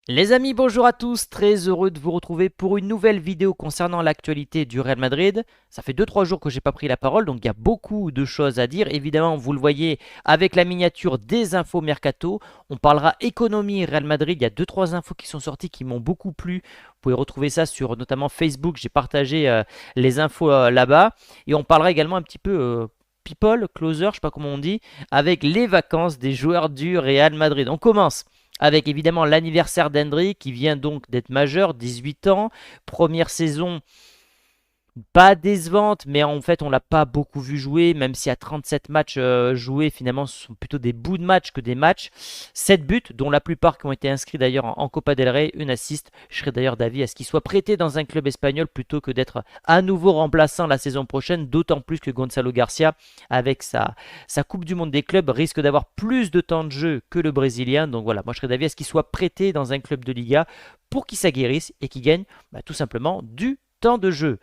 Les amis, bonjour à tous, très heureux de vous retrouver pour une nouvelle vidéo concernant l'actualité du Real Madrid. Ça fait 2-3 jours que j'ai pas pris la parole, donc il y a beaucoup de choses à dire. Évidemment, vous le voyez avec la miniature des infos mercato. On parlera économie Real Madrid. Il y a 2-3 infos qui sont sorties qui m'ont beaucoup plu. Vous pouvez retrouver ça sur notamment Facebook. J'ai partagé les infos là-bas. Et on parlera également un petit peu people, closer, je sais pas comment on dit, avec les vacances des joueurs du Real Madrid. On commence avec évidemment l'anniversaire d'Hendry qui vient donc d'être majeur, 18 ans, première saison pas décevante, mais en fait on l'a pas beaucoup vu jouer, même si à 37 matchs joués, finalement ce sont plutôt des bouts de match que des matchs. 7 buts, dont la plupart qui ont été inscrits d'ailleurs en Copa del Rey, une assist. Je serais d'ailleurs d'avis à ce qu'il soit prêté dans un club espagnol plutôt que d'être à nouveau remplaçant la saison prochaine, d'autant plus que Gonzalo Garcia, avec sa Coupe du Monde des clubs, risque d'avoir plus de temps de jeu que le Brésilien. Donc voilà, moi je serais d'avis à ce qu'il soit prêté dans un club de Liga pour qu'il s'aguerrisse et qu'il gagne tout simplement du temps de jeu.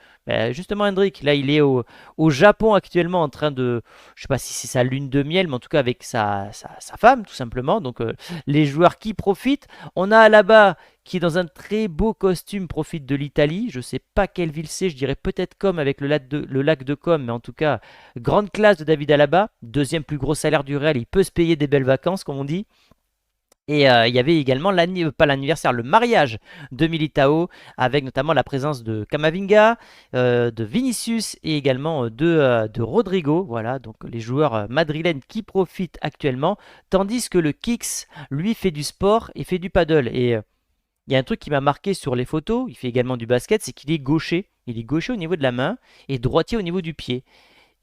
Justement, Hendrik, là, il est au Japon actuellement en train de, je sais pas si c'est sa lune de miel, mais en tout cas avec sa femme, tout simplement. Donc, les joueurs qui profitent. On a là-bas qui est dans un très beau costume, profite de l'Italie. Je sais pas quelle ville c'est, je dirais peut-être Comme avec le lac de Comme, mais en tout cas, grande classe de David Alaba. Deuxième plus gros salaire du Real, il peut se payer des belles vacances, comme on dit. Et il y avait également, pas l'anniversaire, le mariage de Militao, avec notamment la présence de Camavinga, de Vinicius et également de Rodrigo. Voilà, donc les joueurs madrilènes qui profitent actuellement, tandis que le Kicks, lui, fait du sport et fait du paddle. Et il y a un truc qui m'a marqué sur les photos, il fait également du basket, c'est qu'il est gaucher. Il est gaucher au niveau de la main et droitier au niveau du pied.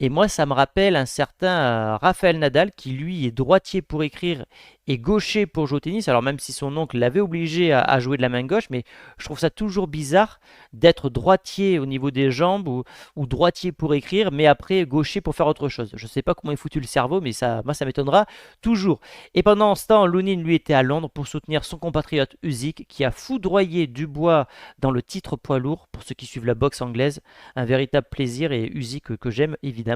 Et moi, ça me rappelle un certain Rafael Nadal qui, lui, est droitier pour écrire et gaucher pour jouer au tennis. Alors, même si son oncle l'avait obligé à jouer de la main gauche, mais je trouve ça toujours bizarre d'être droitier au niveau des jambes ou droitier pour écrire, mais après gaucher pour faire autre chose. Je ne sais pas comment est foutu le cerveau, mais ça, moi, ça m'étonnera toujours. Et pendant ce temps, Lounine, lui, était à Londres pour soutenir son compatriote Usyk qui a foudroyé Dubois dans le titre poids lourd. Pour ceux qui suivent la boxe anglaise, un véritable plaisir et Usyk que j'aime évidemment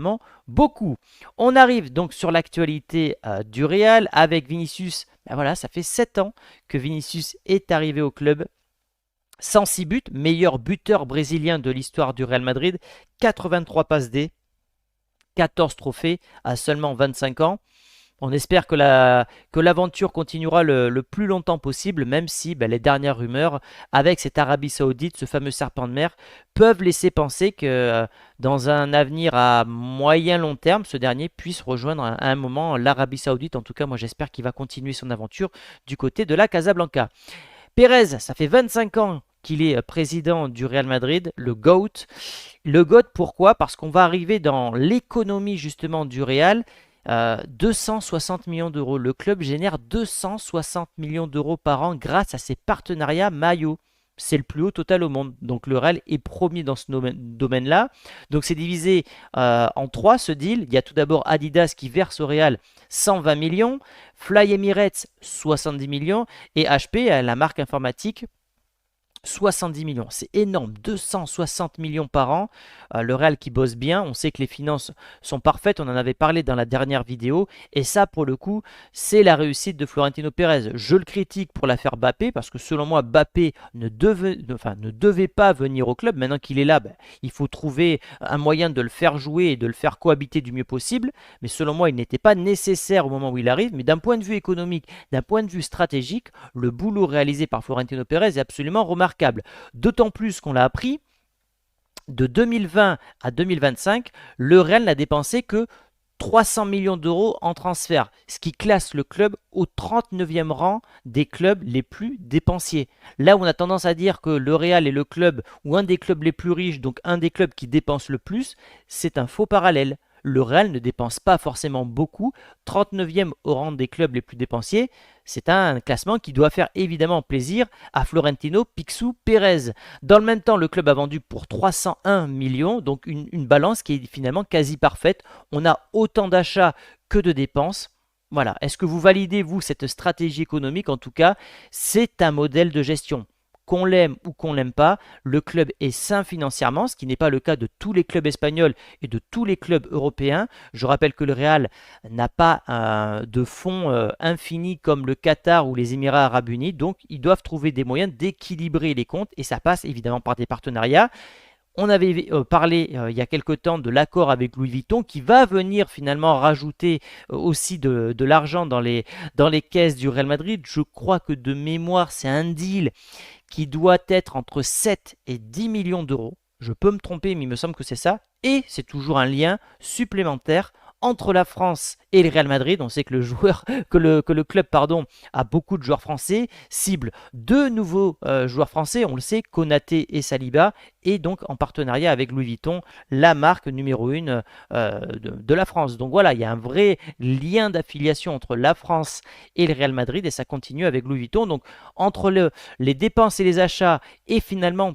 beaucoup. On arrive donc sur l'actualité du Real avec Vinicius. Ben voilà, ça fait 7 ans que Vinicius est arrivé au club. 106 buts, meilleur buteur brésilien de l'histoire du Real Madrid, 83 passes D, 14 trophées à seulement 25 ans. On espère que l'aventure continuera le plus longtemps possible, même si les dernières rumeurs avec cette Arabie Saoudite, ce fameux serpent de mer, peuvent laisser penser que dans un avenir à moyen long terme, ce dernier puisse rejoindre à un moment l'Arabie Saoudite. En tout cas, moi j'espère qu'il va continuer son aventure du côté de la Casablanca. Pérez, ça fait 25 ans qu'il est président du Real Madrid, le GOAT. Le GOAT, pourquoi? Parce qu'on va arriver dans l'économie justement du Real. 260 millions d'euros. Le club génère 260 millions d'euros par an grâce à ses partenariats maillots. C'est le plus haut total au monde. Donc le Real est premier dans ce domaine-là. Donc c'est divisé en trois ce deal. Il y a tout d'abord Adidas qui verse au Real 120 millions, Fly Emirates 70 millions et HP, la marque informatique, 70 millions, c'est énorme, 260 millions par an. Le Real qui bosse bien, on sait que les finances sont parfaites, on en avait parlé dans la dernière vidéo. Et ça, pour le coup, c'est la réussite de Florentino Pérez. Je le critique pour l'affaire Mbappé, parce que selon moi, Mbappé ne devait pas venir au club. Maintenant qu'il est là, il faut trouver un moyen de le faire jouer et de le faire cohabiter du mieux possible. Mais selon moi, il n'était pas nécessaire au moment où il arrive. Mais d'un point de vue économique, d'un point de vue stratégique, le boulot réalisé par Florentino Pérez est absolument remarquable. D'autant plus qu'on l'a appris, de 2020 à 2025, le Real n'a dépensé que 300 millions d'euros en transfert, ce qui classe le club au 39e rang des clubs les plus dépensiers. Là où on a tendance à dire que le Real est le club ou un des clubs les plus riches, donc un des clubs qui dépense le plus, c'est un faux parallèle. Le Real ne dépense pas forcément beaucoup, 39e au rang des clubs les plus dépensiers. C'est un classement qui doit faire évidemment plaisir à Florentino Pixou Pérez. Dans le même temps, le club a vendu pour 301 millions, donc une balance qui est finalement quasi parfaite. On a autant d'achats que de dépenses. Voilà. Est-ce que vous validez, vous, cette stratégie économique? En tout cas, c'est un modèle de gestion qu'on l'aime ou qu'on l'aime pas, le club est sain financièrement, ce qui n'est pas le cas de tous les clubs espagnols et de tous les clubs européens. Je rappelle que le Real n'a pas de fonds infinis comme le Qatar ou les Émirats Arabes Unis, donc ils doivent trouver des moyens d'équilibrer les comptes et ça passe évidemment par des partenariats. On avait parlé il y a quelque temps de l'accord avec Louis Vuitton qui va venir finalement rajouter aussi de l'argent dans les caisses du Real Madrid. Je crois que de mémoire, c'est un deal qui doit être entre 7 et 10 millions d'euros. Je peux me tromper, mais il me semble que c'est ça. Et c'est toujours un lien supplémentaire entre la France et le Real Madrid. On sait que le club a beaucoup de joueurs français, cible deux nouveaux joueurs français, on le sait, Konaté et Saliba, et donc en partenariat avec Louis Vuitton, la marque numéro 1 de la France. Donc voilà, il y a un vrai lien d'affiliation entre la France et le Real Madrid, et ça continue avec Louis Vuitton. Donc entre les dépenses et les achats, et finalement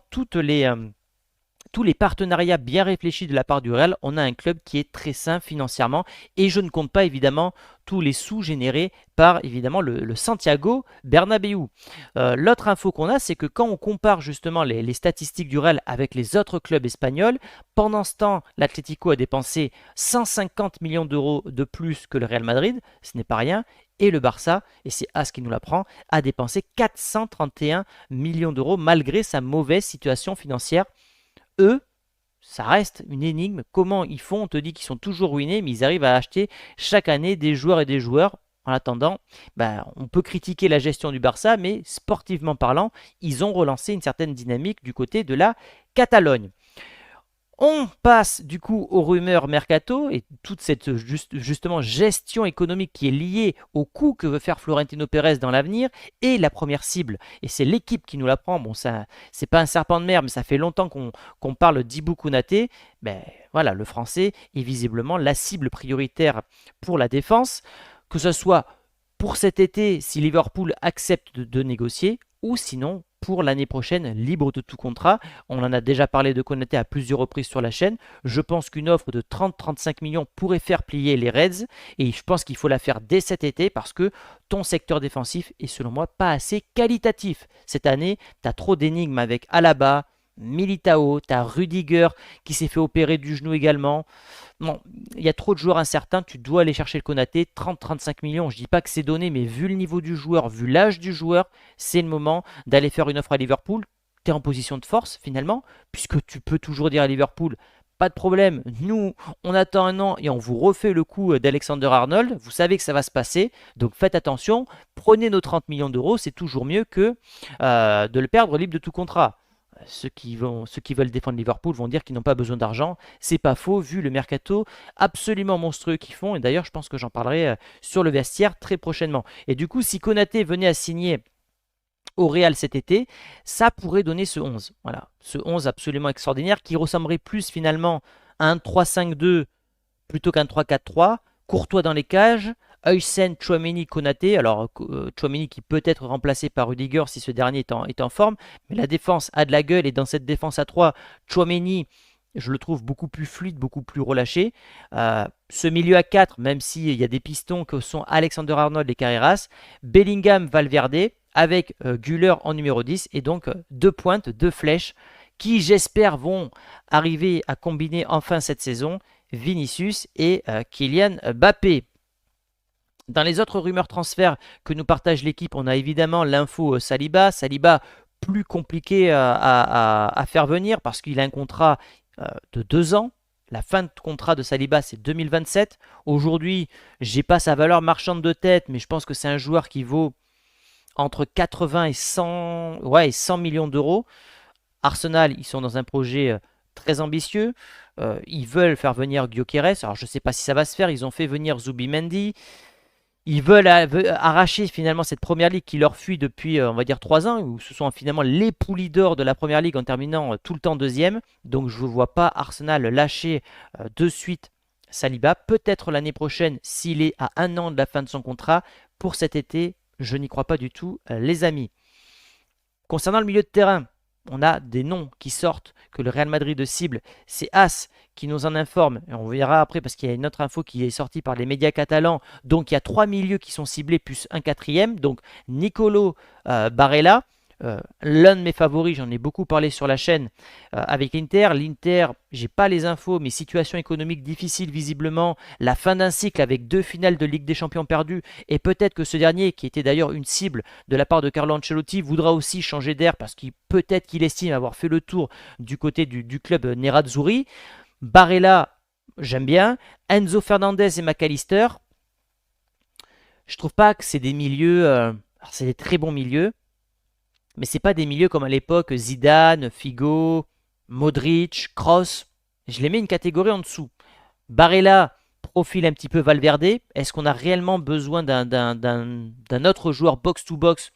tous les partenariats bien réfléchis de la part du Real, on a un club qui est très sain financièrement et je ne compte pas évidemment tous les sous générés par évidemment le Santiago Bernabéu. L'autre info qu'on a, c'est que quand on compare justement les statistiques du Real avec les autres clubs espagnols, pendant ce temps, l'Atlético a dépensé 150 millions d'euros de plus que le Real Madrid, ce n'est pas rien. Et le Barça, et c'est As qui nous l'apprend, a dépensé 431 millions d'euros malgré sa mauvaise situation financière. Eux, ça reste une énigme. Comment ils font? On te dit qu'ils sont toujours ruinés, mais ils arrivent à acheter chaque année des joueurs et des joueurs. En attendant, on peut critiquer la gestion du Barça, mais sportivement parlant, ils ont relancé une certaine dynamique du côté de la Catalogne. On passe du coup aux rumeurs mercato et toute cette justement gestion économique qui est liée au coup que veut faire Florentino Pérez dans l'avenir. Et la première cible, et c'est l'équipe qui nous l'apprend, bon ça c'est pas un serpent de mer, mais ça fait longtemps qu'on parle d'Ibou Konaté. Voilà, le français est visiblement la cible prioritaire pour la défense, que ce soit pour cet été si Liverpool accepte de négocier, ou sinon pour l'année prochaine, libre de tout contrat. On en a déjà parlé de Konaté à plusieurs reprises sur la chaîne. Je pense qu'une offre de 30-35 millions pourrait faire plier les Reds. Et je pense qu'il faut la faire dès cet été parce que ton secteur défensif est selon moi pas assez qualitatif. Cette année, tu as trop d'énigmes avec Alaba, Militao, tu as Rudiger qui s'est fait opérer du genou également. Bon, il y a trop de joueurs incertains, tu dois aller chercher le Konaté, 30-35 millions, je dis pas que c'est donné, mais vu le niveau du joueur, vu l'âge du joueur, c'est le moment d'aller faire une offre à Liverpool. Tu es en position de force finalement, puisque tu peux toujours dire à Liverpool, pas de problème, nous on attend un an et on vous refait le coup d'Alexander Arnold, vous savez que ça va se passer, donc faites attention, prenez nos 30 millions d'euros, c'est toujours mieux que de le perdre libre de tout contrat. Ceux qui veulent défendre Liverpool vont dire qu'ils n'ont pas besoin d'argent. C'est pas faux vu le mercato absolument monstrueux qu'ils font. Et d'ailleurs, je pense que j'en parlerai sur le vestiaire très prochainement. Et du coup, si Konaté venait à signer au Real cet été, ça pourrait donner ce 11. Voilà, ce 11 absolument extraordinaire qui ressemblerait plus finalement à un 3-5-2 plutôt qu'un 3-4-3. Courtois dans les cages, Huysen, Tchouaméni, Konaté. Alors Tchouaméni qui peut être remplacé par Rudiger si ce dernier est en forme. Mais la défense a de la gueule et dans cette défense à 3, Tchouaméni, je le trouve beaucoup plus fluide, beaucoup plus relâché. Ce milieu à 4, même s'il y a des pistons que sont Alexander Arnold et Carreras, Bellingham, Valverde, avec Güler en numéro 10. Et donc deux pointes, deux flèches qui j'espère vont arriver à combiner enfin cette saison. Vinicius et Kylian Mbappé. Dans les autres rumeurs transferts que nous partage l'équipe, on a évidemment l'info Saliba. Saliba plus compliqué à faire venir parce qu'il a un contrat de 2 ans. La fin de contrat de Saliba, c'est 2027. Aujourd'hui, j'ai pas sa valeur marchande de tête, mais je pense que c'est un joueur qui vaut entre 80 et 100 millions d'euros. Arsenal, ils sont dans un projet très ambitieux. Ils veulent faire venir Gyökeres. Alors je ne sais pas si ça va se faire. Ils ont fait venir Zubimendi. Ils veulent arracher finalement cette première ligue qui leur fuit depuis, on va dire, 3 ans, où ce sont finalement les poulies d'or de la première ligue en terminant tout le temps deuxième. Donc je ne vois pas Arsenal lâcher de suite Saliba. Peut-être l'année prochaine s'il est à 1 an de la fin de son contrat. Pour cet été, je n'y crois pas du tout, les amis. Concernant le milieu de terrain, on a des noms qui sortent que le Real Madrid cible. C'est As qui nous en informe. Et on verra après parce qu'il y a une autre info qui est sortie par les médias catalans. Donc il y a 3 milieux qui sont ciblés plus un quatrième. Donc Nicolo Barella, l'un de mes favoris, j'en ai beaucoup parlé sur la chaîne, avec l'Inter. L'Inter, j'ai pas les infos, mais situation économique difficile visiblement, la fin d'un cycle avec 2 finales de Ligue des Champions perdues, et peut-être que ce dernier, qui était d'ailleurs une cible de la part de Carlo Ancelotti, voudra aussi changer d'air parce qu'il peut-être qu'il estime avoir fait le tour du côté du club Nerazzurri. Barella, j'aime bien. Enzo Fernandez et McAllister, je trouve pas que c'est des milieux. Alors c'est des très bons milieux, mais c'est pas des milieux comme à l'époque Zidane, Figo, Modric, Kroos. Je les mets une catégorie en dessous. Barella, profil un petit peu Valverde. Est-ce qu'on a réellement besoin d'un autre joueur box-to-box?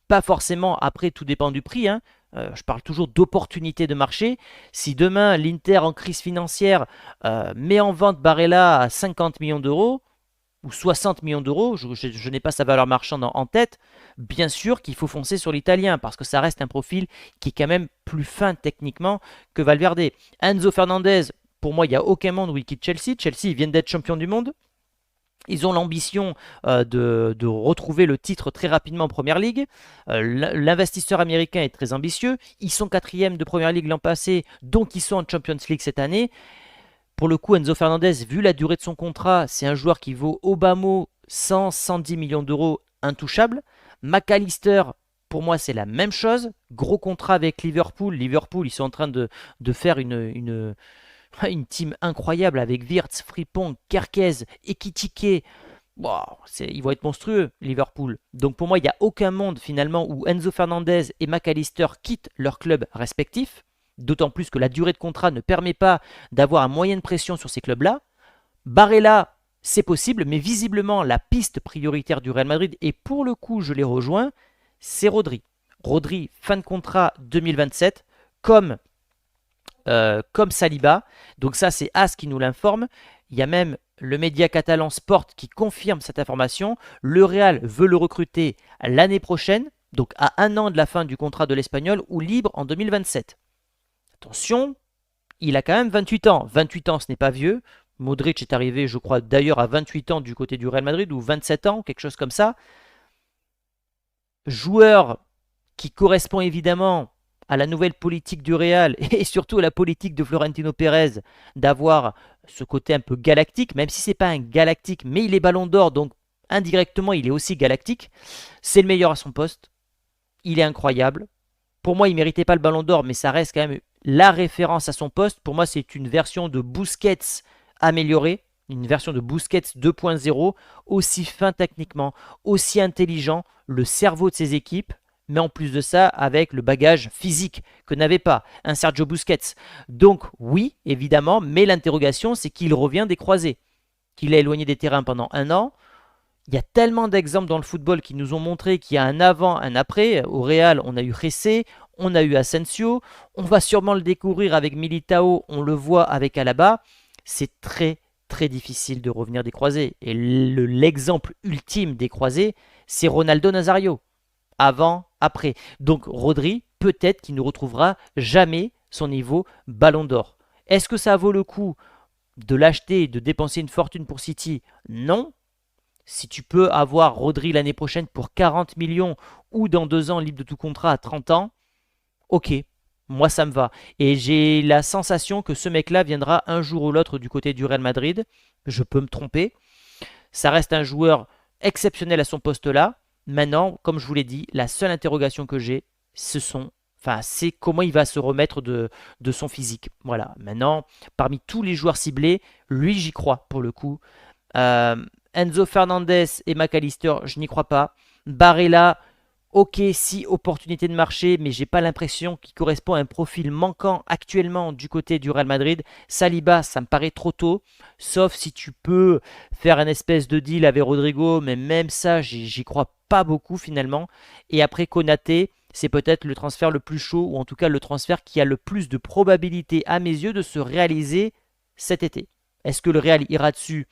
Pas forcément, après tout dépend du prix, hein. Je parle toujours d'opportunité de marché. Si demain l'Inter en crise financière met en vente Barella à 50 millions d'euros ou 60 millions d'euros, je n'ai pas sa valeur marchande en tête, bien sûr qu'il faut foncer sur l'Italien parce que ça reste un profil qui est quand même plus fin techniquement que Valverde. Enzo Fernandez, pour moi, il n'y a aucun monde où il quitte Chelsea. Chelsea, ils viennent d'être champions du monde. Ils ont l'ambition de retrouver le titre très rapidement en Première Ligue. L'investisseur américain est très ambitieux. Ils sont quatrième de Première Ligue l'an passé, donc ils sont en Champions League cette année. Pour le coup, Enzo Fernandez, vu la durée de son contrat, c'est un joueur qui vaut au bas mot 100-110 millions d'euros intouchable. McAllister, pour moi, c'est la même chose. Gros contrat avec Liverpool. Liverpool, ils sont en train de faire une team incroyable avec Wirtz, Frimpong, Kerkez, Ekitike. Wow, ils vont être monstrueux, Liverpool. Donc pour moi, il n'y a aucun monde finalement où Enzo Fernandez et McAllister quittent leur club respectif. D'autant plus que la durée de contrat ne permet pas d'avoir un moyen de pression sur ces clubs-là. Barella, c'est possible, mais visiblement, la piste prioritaire du Real Madrid, et pour le coup, je les rejoins, c'est Rodri. Rodri, fin de contrat 2027, comme Saliba. Donc ça, c'est As qui nous l'informe. Il y a même le média catalan Sport qui confirme cette information. Le Real veut le recruter l'année prochaine, donc à 1 an de la fin du contrat de l'Espagnol, ou libre en 2027. Attention, il a quand même 28 ans. 28 ans, ce n'est pas vieux. Modric est arrivé, je crois, d'ailleurs à 28 ans du côté du Real Madrid, ou 27 ans, quelque chose comme ça. Joueur qui correspond évidemment à la nouvelle politique du Real et surtout à la politique de Florentino Pérez d'avoir ce côté un peu galactique, même si c'est pas un galactique, mais il est ballon d'or, donc indirectement il est aussi galactique. C'est le meilleur à son poste. Il est incroyable. Pour moi, il ne méritait pas le ballon d'or, mais ça reste quand même la référence à son poste. Pour moi, c'est une version de Busquets améliorée, une version de Busquets 2.0, aussi fin techniquement, aussi intelligent, le cerveau de ses équipes, mais en plus de ça, avec le bagage physique que n'avait pas un Sergio Busquets. Donc oui, évidemment, mais l'interrogation, c'est qu'il revient des croisés, qu'il a éloigné des terrains pendant 1 an. Il y a tellement d'exemples dans le football qui nous ont montré qu'il y a un avant, un après. Au Real, on a eu Jessé, on a eu Asensio. On va sûrement le découvrir avec Militao, on le voit avec Alaba. C'est très très difficile de revenir des croisés. Et l'exemple ultime des croisés, c'est Ronaldo Nazario. Avant, après. Donc Rodri, peut-être qu'il ne retrouvera jamais son niveau ballon d'or. Est-ce que ça vaut le coup de l'acheter et de dépenser une fortune pour City? Non. Si tu peux avoir Rodri l'année prochaine pour 40 millions ou dans 2 ans libre de tout contrat à 30 ans, ok, moi ça me va. Et j'ai la sensation que ce mec-là viendra un jour ou l'autre du côté du Real Madrid. Je peux me tromper. Ça reste un joueur exceptionnel à son poste-là. Maintenant, comme je vous l'ai dit, la seule interrogation que j'ai, c'est comment il va se remettre de son physique. Voilà. Maintenant, parmi tous les joueurs ciblés, lui j'y crois pour le coup. Enzo Fernandez et McAllister, je n'y crois pas. Barella, ok, si opportunité de marché, mais j'ai pas l'impression qu'il correspond à un profil manquant actuellement du côté du Real Madrid. Saliba, ça me paraît trop tôt, sauf si tu peux faire un espèce de deal avec Rodrigo, mais même ça, j'y crois pas beaucoup finalement. Et après Konaté, c'est peut-être le transfert le plus chaud, ou en tout cas le transfert qui a le plus de probabilité à mes yeux de se réaliser cet été. Est-ce que le Real ira dessus?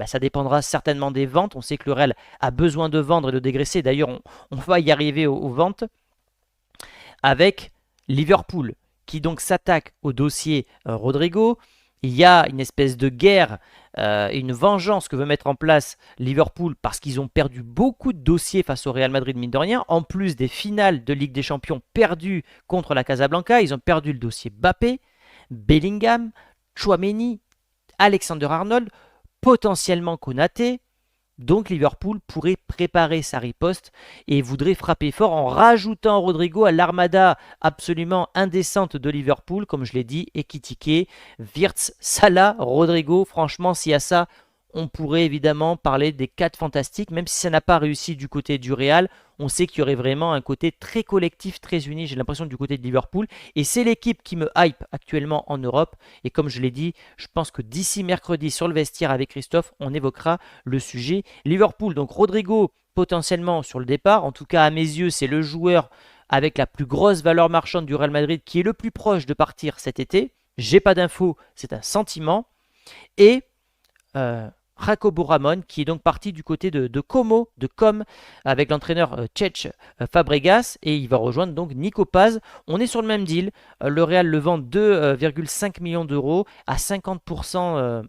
Ça dépendra certainement des ventes. On sait que le Real a besoin de vendre et de dégraisser. D'ailleurs, on va y arriver aux ventes avec Liverpool, qui donc s'attaque au dossier Rodrigo. il y a une espèce de guerre, une vengeance que veut mettre en place Liverpool parce qu'ils ont perdu beaucoup de dossiers face au Real Madrid, mine de rien. En plus des finales de Ligue des Champions perdues contre la Casablanca, ils ont perdu le dossier Mbappé, Bellingham, Chouameni, Alexander-Arnold, potentiellement Konaté. Donc Liverpool pourrait préparer sa riposte et voudrait frapper fort en rajoutant Rodrigo à l'armada absolument indécente de Liverpool, comme je l'ai dit, Ekitike, Wirtz, Salah, Rodrigo. Franchement, s'il y a ça, on pourrait évidemment parler des 4 fantastiques, même si ça n'a pas réussi du côté du Real. On sait qu'il y aurait vraiment un côté très collectif, très uni, j'ai l'impression, du côté de Liverpool. Et c'est l'équipe qui me hype actuellement en Europe. Et comme je l'ai dit, je pense que d'ici mercredi sur le vestiaire avec Christophe, on évoquera le sujet Liverpool. Donc Rodrigo potentiellement sur le départ. En tout cas, à mes yeux, c'est le joueur avec la plus grosse valeur marchande du Real Madrid qui est le plus proche de partir cet été. J'ai pas d'infos, c'est un sentiment. Et Jacobo Ramon, qui est donc parti du côté de Como, de Com, avec l'entraîneur Tchèque Fabregas, et il va rejoindre donc Nico Paz. On est sur le même deal. Le Real le vend 2,5 millions d'euros à 50%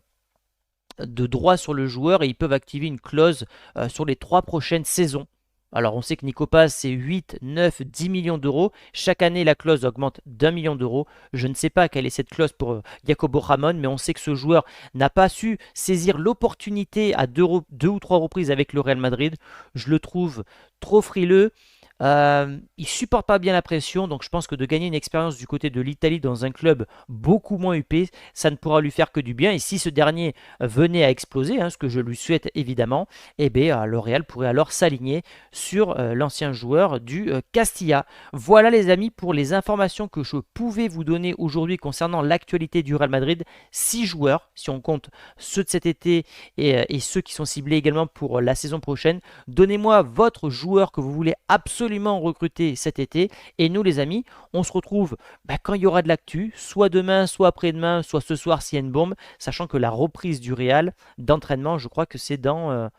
de droits sur le joueur et ils peuvent activer une clause sur les 3 prochaines saisons. Alors on sait que Nico Paz c'est 8, 9, 10 millions d'euros. Chaque année la clause augmente d'1 million d'euros. Je ne sais pas quelle est cette clause pour Jacobo Ramon, mais on sait que ce joueur n'a pas su saisir l'opportunité à deux ou trois reprises avec le Real Madrid. Je le trouve trop frileux. Il supporte pas bien la pression, donc je pense que de gagner une expérience du côté de l'Italie dans un club beaucoup moins huppé, ça ne pourra lui faire que du bien. Et si ce dernier venait à exploser, ce que je lui souhaite évidemment, eh bien, le Real pourrait alors s'aligner sur l'ancien joueur du Castilla. Voilà les amis pour les informations que je pouvais vous donner aujourd'hui concernant l'actualité du Real Madrid. 6 joueurs, si on compte ceux de cet été et ceux qui sont ciblés également pour la saison prochaine. Donnez-moi votre joueur que vous voulez absolument recruter cet été. Et nous les amis, on se retrouve quand il y aura de l'actu, soit demain, soit après-demain, soit ce soir s'il y a une bombe, sachant que la reprise du Real d'entraînement, je crois que c'est dans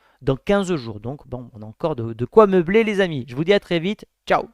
15 jours. Donc bon, on a encore de quoi meubler les amis. Je vous dis à très vite. Ciao.